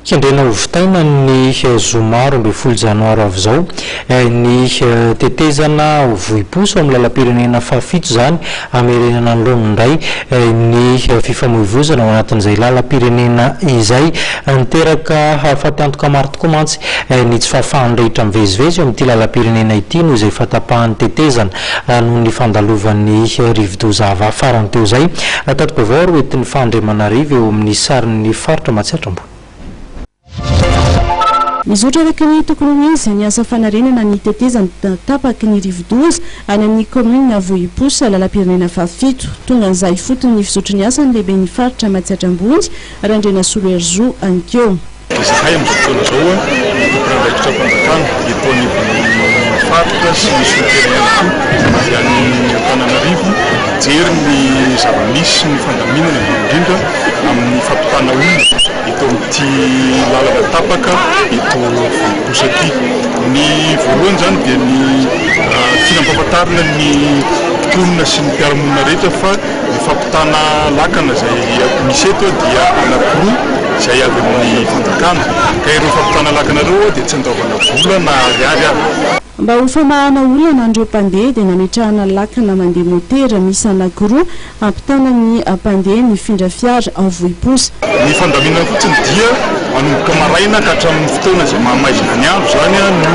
Kendrena hovitaina ny zoma 12 janoary avy zao ny tetezana voiposo amin'ny lalam-pirenena fafito zany amerenana Londray ny fifamoivoizana ao anatin'izay lalam-pirenena izay niteraka hafatantoka maro tokoa mantsy ny tsy fahafahany rehetra mivezivezy amin'ity lalam-pirenena ity noho izay fahatapahan'ny tetezana noho ny fandalovan'ny rivo-dozava farany teo zay tatopavao ro entin'ny Fandriamanarivo eo amin'ny sarin'ny faritra Matsiatrambo. Mizotra araka ny tokony izy ny asa fanarenana ny tetezana tapaky ny rivo-doza any amin'ny commune Vohiposa lalam-pirenena fafito tonga an'izay fotony ny fizotry ny asa ny lehibe ny faritra Matsiatrambony Randrena Soloerzou ankeo. Izahay amin'izao fotoana izao mpandraikitra mpanjakana etoany faritra sy ny solon-tena ihany koa any Antananarivo jery ny zava-misy sy ny fandaminana indrindra amin'ny fampitana olona eto amin'ity lalana tapaka eto Vohiposa ity. Ny voalohany zany dia ny finampahafantarana ny mponina sy ny mpiara-monina rehetra fa ny fampitana lakana izay misy eto dia anankiroa izay avy amin'ny fanjakana ka ireo fampitana lakana ireo dia tsy andaovana vola na ariary avy. Mba ho famahana olana andreo mpandeha dia nametrahana lakana mandeha motera misy anankiroa hampitana ny mpandeha mifindra fiara ao Vohiposa. Ny fandaminana fotsiny dia manomboka maraina ka hatramin'ny fotoana izay mahamaizina ny andro zany no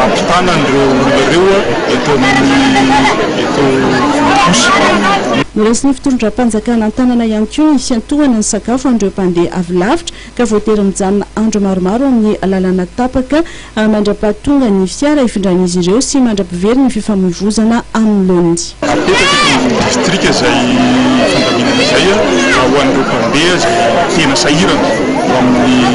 hampitana an'ireo olona ireo eto Vohiposa. Nirasy ny fitondram-panjakana Antanana ihany koa ny fiantohana ny sakafo andreo mpandeha avy lavitra ka voatery mijanona andro maromaro amin'ny lalana tapaka mandra-pahatonga ny fiara ifindran'izy ireo sy mandra-pivery ny fifamoivoizana amin'ny Lôndy. Apetaka ny distrika izay fandaminana izay ho an'ireo mpandeha izay tena sahirana amin'ny